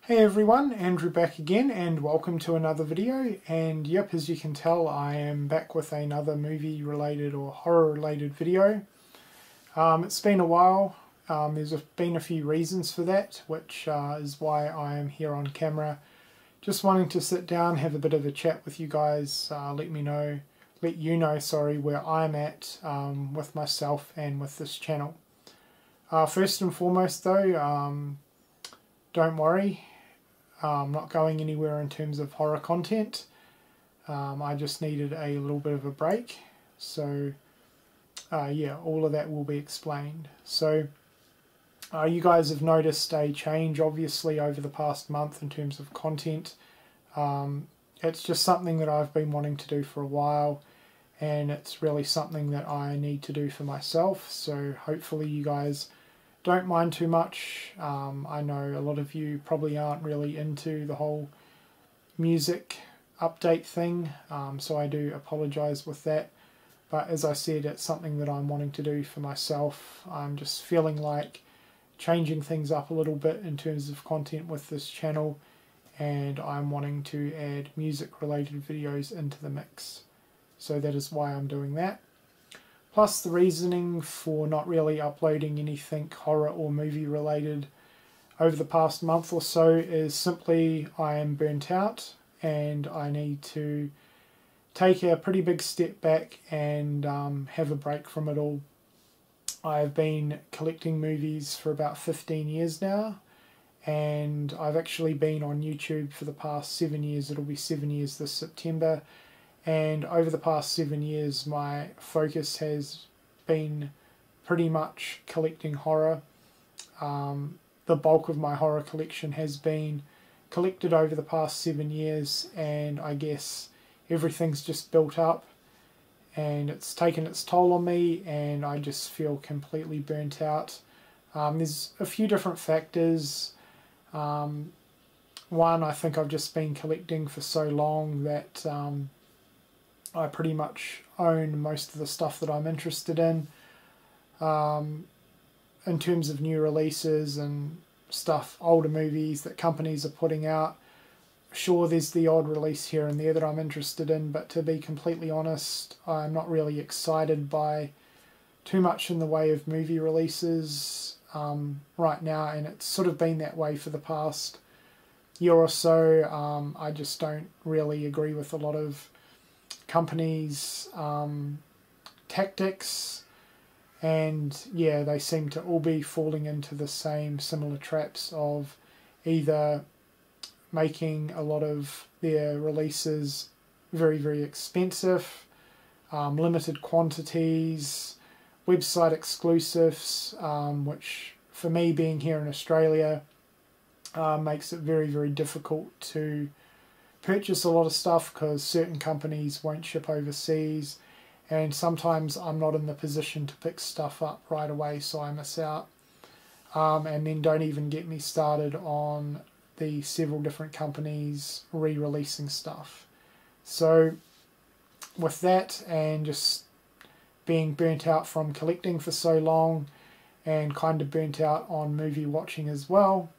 Hey everyone, Andrew back again and welcome to another video. And yep, as you can tell, I am back with another movie related or horror related video. It's been a while. There's been a few reasons for that, which is why I am here on camera. Just wanting to sit down, have a bit of a chat with you guys, let you know, where I'm at with myself and with this channel. First and foremost though, don't worry. I'm not going anywhere in terms of horror content. I just needed a little bit of a break. So yeah, all of that will be explained. So you guys have noticed a change obviously over the past month in terms of content. It's just something that I've been wanting to do for a while, and it's really something that I need to do for myself. So hopefully you guys don't mind too much. I know a lot of you probably aren't really into the whole music update thing, so I do apologize with that. But as I said, it's something that I'm wanting to do for myself. I'm just feeling like changing things up a little bit in terms of content with this channel, and I'm wanting to add music related videos into the mix. So that is why I'm doing that. Plus, the reasoning for not really uploading anything horror or movie related over the past month or so is simply I am burnt out and I need to take a pretty big step back and have a break from it all. I've been collecting movies for about 15 years now, and I've actually been on YouTube for the past 7 years. It'll be 7 years this September. And over the past 7 years, my focus has been pretty much collecting horror. The bulk of my horror collection has been collected over the past 7 years, and I guess everything's just built up and it's taken its toll on me, and I just feel completely burnt out. There's a few different factors. One, I think I've just been collecting for so long that I pretty much own most of the stuff that I'm interested in terms of new releases and stuff, older movies that companies are putting out. Sure, there's the odd release here and there that I'm interested in, but to be completely honest, I'm not really excited by too much in the way of movie releases right now, and it's sort of been that way for the past year or so. I just don't really agree with a lot of companies' tactics, and yeah, they seem to all be falling into the same similar traps of either making a lot of their releases very, very expensive, limited quantities, website exclusives, which for me, being here in Australia, makes it very, very difficult to purchase a lot of stuff because certain companies won't ship overseas, and sometimes I'm not in the position to pick stuff up right away, so I miss out. And then don't even get me started on the several different companies re-releasing stuff. So with that, and just being burnt out from collecting for so long and kind of burnt out on movie watching as well,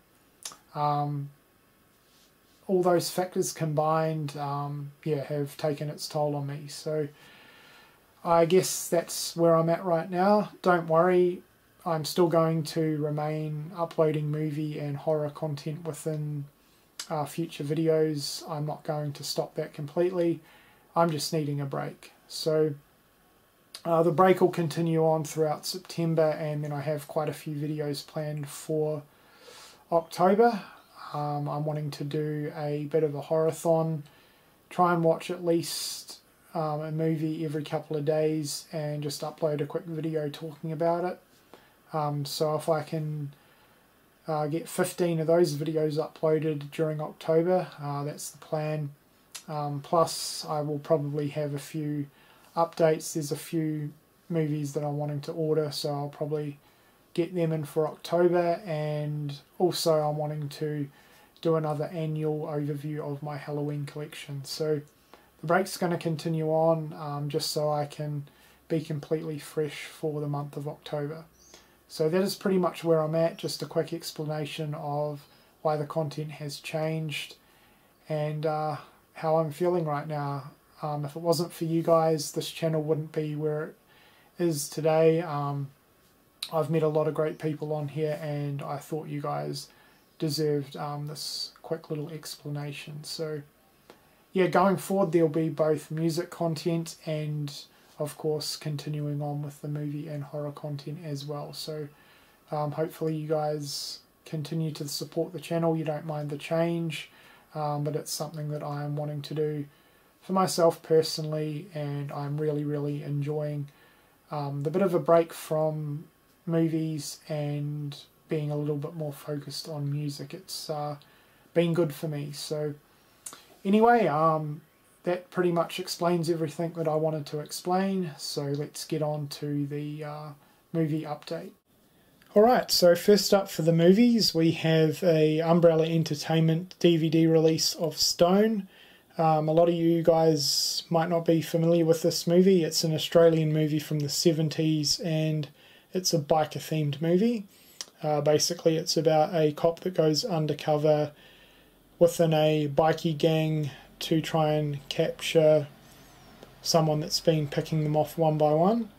all those factors combined, yeah, have taken its toll on me. So I guess that's where I'm at right now. Don't worry, I'm still going to remain uploading movie and horror content within future videos. I'm not going to stop that completely. I'm just needing a break. So the break will continue on throughout September, and then I have quite a few videos planned for October. I'm wanting to do a bit of a horror-thon, try and watch at least a movie every couple of days and just upload a quick video talking about it. So if I can get 15 of those videos uploaded during October, that's the plan. Plus I will probably have a few updates. There's a few movies that I'm wanting to order, so I'll probably get them in for October, and also I'm wanting to do another annual overview of my Halloween collection. So the break's going to continue on just so I can be completely fresh for the month of October. So that is pretty much where I'm at, just a quick explanation of why the content has changed, and how I'm feeling right now. If it wasn't for you guys, this channel wouldn't be where it is today. I've met a lot of great people on here, and I thought you guys deserved this quick little explanation. So yeah, going forward there'll be both music content and of course continuing on with the movie and horror content as well. So hopefully you guys continue to support the channel, you don't mind the change, but it's something that I am wanting to do for myself personally, and I'm really enjoying the bit of a break from movies and being a little bit more focused on music. It's been good for me. So anyway, that pretty much explains everything that I wanted to explain, so let's get on to the movie update. Alright, so first up for the movies, we have a Umbrella Entertainment DVD release of Stone. A lot of you guys might not be familiar with this movie. It's an Australian movie from the 70s, and it's a biker themed movie. Basically it's about a cop that goes undercover within a bikie gang to try and capture someone that's been picking them off one by one.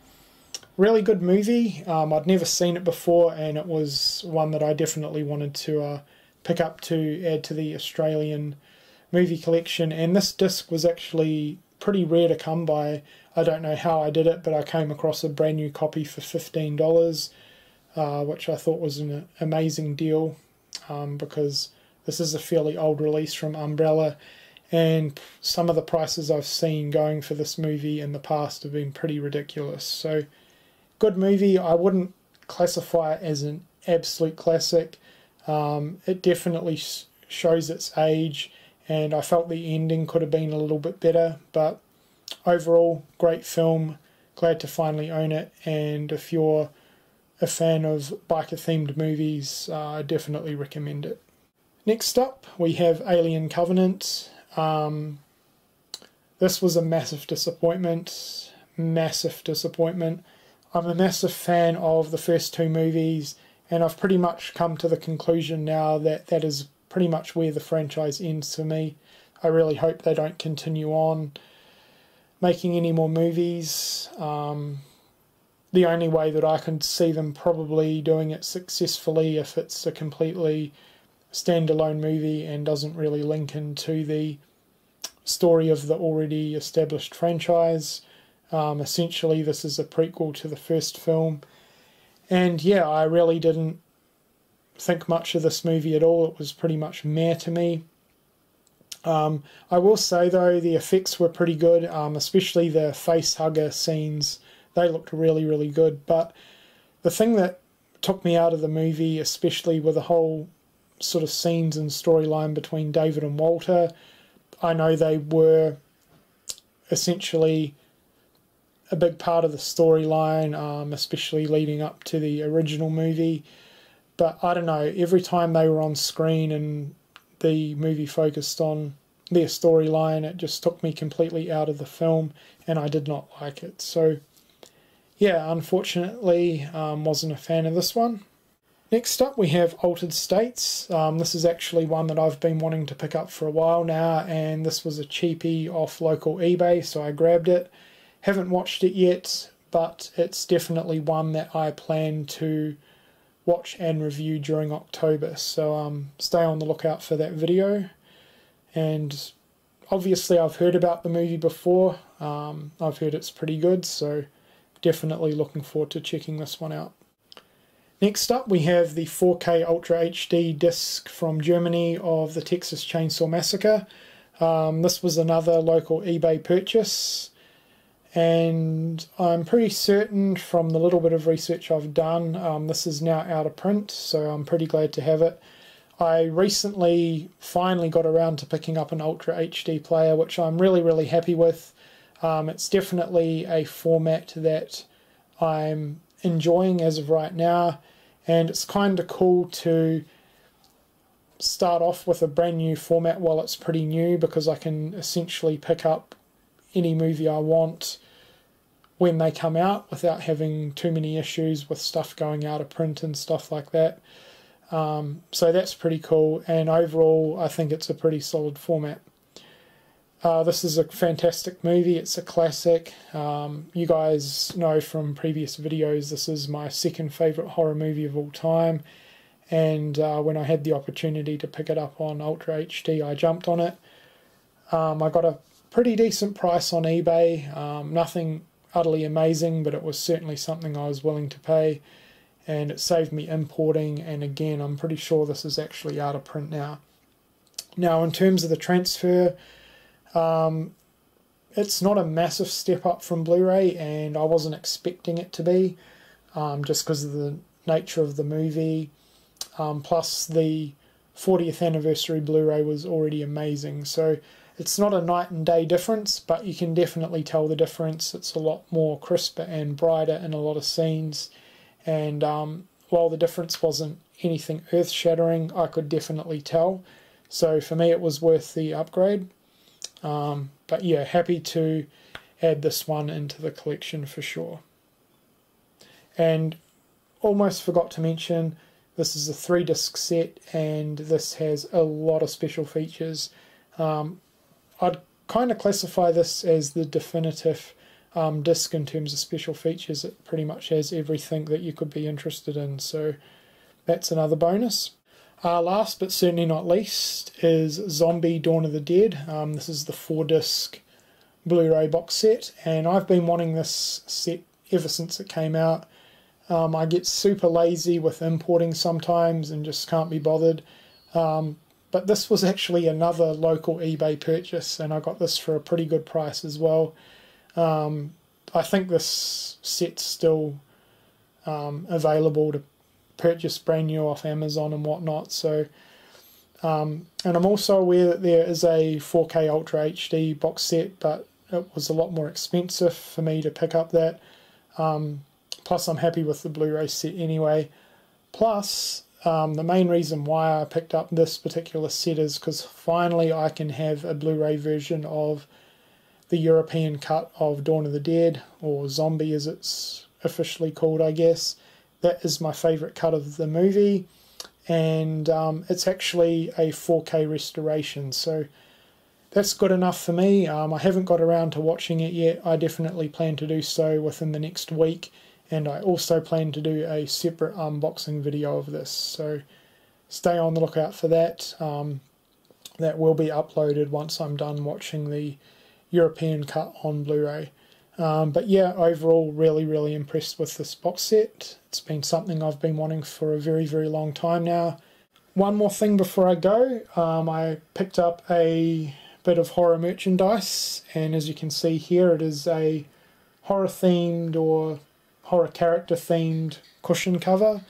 Really good movie. I'd never seen it before, and it was one that I definitely wanted to pick up to add to the Australian movie collection. And this disc was actually pretty rare to come by. I don't know how I did it, but I came across a brand new copy for $15, which I thought was an amazing deal, because this is a fairly old release from Umbrella, and some of the prices I've seen going for this movie in the past have been pretty ridiculous. So good movie. I wouldn't classify it as an absolute classic. It definitely shows its age, and I felt the ending could have been a little bit better, but overall great film. Glad to finally own it, and if you're a fan of biker themed movies, I definitely recommend it. Next up we have Alien Covenant. This was a massive disappointment. I'm a massive fan of the first two movies, and I've pretty much come to the conclusion now that that is pretty much where the franchise ends for me. I really hope they don't continue on making any more movies. The only way that I can see them probably doing it successfully if it's a completely standalone movie and doesn't really link into the story of the already established franchise. Essentially this is a prequel to the first film, and yeah, I really didn't think much of this movie at all. It was pretty much meh to me. I will say though, the effects were pretty good, especially the face hugger scenes. They looked really good, but the thing that took me out of the movie, especially with the whole sort of scenes and storyline between David and Walter, I know they were essentially a big part of the storyline, especially leading up to the original movie, but I don't know, every time they were on screen and the movie focused on their storyline, it just took me completely out of the film, and I did not like it. So yeah, unfortunately, wasn't a fan of this one. Next up we have Altered States. This is actually one that I've been wanting to pick up for a while now, and this was a cheapie off local eBay, so I grabbed it. Haven't watched it yet, but it's definitely one that I plan to watch and review during October, so stay on the lookout for that video. And obviously I've heard about the movie before. I've heard it's pretty good, so definitely looking forward to checking this one out. Next up we have the 4K Ultra HD disc from Germany of the Texas Chainsaw Massacre. This was another local eBay purchase, and I'm pretty certain from the little bit of research I've done, this is now out of print, so I'm pretty glad to have it. I recently finally got around to picking up an Ultra HD player, which I'm really happy with. It's definitely a format that I'm enjoying as of right now, and it's kind of cool to start off with a brand new format while it's pretty new, because I can essentially pick up any movie I want when they come out without having too many issues with stuff going out of print and stuff like that. So that's pretty cool, and overall I think it's a pretty solid format. This is a fantastic movie. It's a classic. You guys know from previous videos this is my second favourite horror movie of all time, and when I had the opportunity to pick it up on Ultra HD I jumped on it. I got a pretty decent price on eBay, nothing utterly amazing, but it was certainly something I was willing to pay, and it saved me importing, and again I'm pretty sure this is actually out of print now. Now in terms of the transfer, it's not a massive step up from Blu-ray, and I wasn't expecting it to be, just because of the nature of the movie, plus the 40th anniversary Blu-ray was already amazing, so it's not a night and day difference, but you can definitely tell the difference. It's a lot more crisper and brighter in a lot of scenes, and while the difference wasn't anything earth-shattering, I could definitely tell, so for me it was worth the upgrade. But yeah, happy to add this one into the collection for sure. And almost forgot to mention, this is a 3-disc set, and this has a lot of special features. I'd kind of classify this as the definitive disc in terms of special features. It pretty much has everything that you could be interested in, so that's another bonus. Last but certainly not least is Zombie Dawn of the Dead. This is the 4-disc Blu-ray box set, and I've been wanting this set ever since it came out. I get super lazy with importing sometimes and just can't be bothered. But this was actually another local eBay purchase, and I got this for a pretty good price as well. I think this set's still available to purchase brand new off Amazon and whatnot. So, and I'm also aware that there is a 4K Ultra HD box set, but it was a lot more expensive for me to pick up that. Plus, I'm happy with the Blu-ray set anyway. Plus, the main reason why I picked up this particular set is because finally I can have a Blu-ray version of the European cut of Dawn of the Dead, or Zombie as it's officially called, I guess. That is my favourite cut of the movie, and it's actually a 4K restoration, so that's good enough for me. I haven't got around to watching it yet. I definitely plan to do so within the next week, and I also plan to do a separate unboxing video of this, so stay on the lookout for that. That will be uploaded once I'm done watching the European cut on Blu-ray. But yeah, overall really impressed with this box set. It's been something I've been wanting for a very long time now. One more thing before I go, I picked up a bit of horror merchandise, and as you can see here, it is a horror themed or horror character themed cushion cover.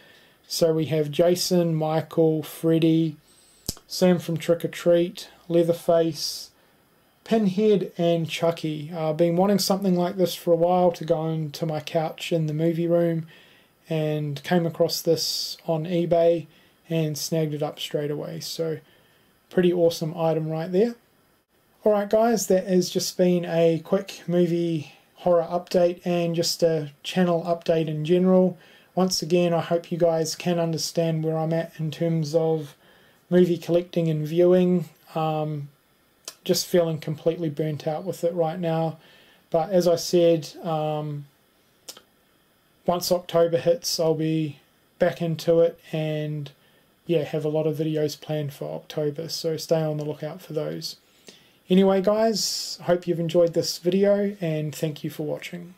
So we have Jason, Michael, Freddy, Sam from Trick or Treat, Leatherface, Pinhead and Chucky. I've been wanting something like this for a while to go into my couch in the movie room, and came across this on eBay and snagged it up straight away. So pretty awesome item right there. Alright guys, that has just been a quick movie horror update and just a channel update in general. Once again, I hope you guys can understand where I'm at in terms of movie collecting and viewing. Just feeling completely burnt out with it right now, but as I said, once October hits I'll be back into it, and yeah, have a lot of videos planned for October, so stay on the lookout for those. Anyway guys, hope you've enjoyed this video, and thank you for watching.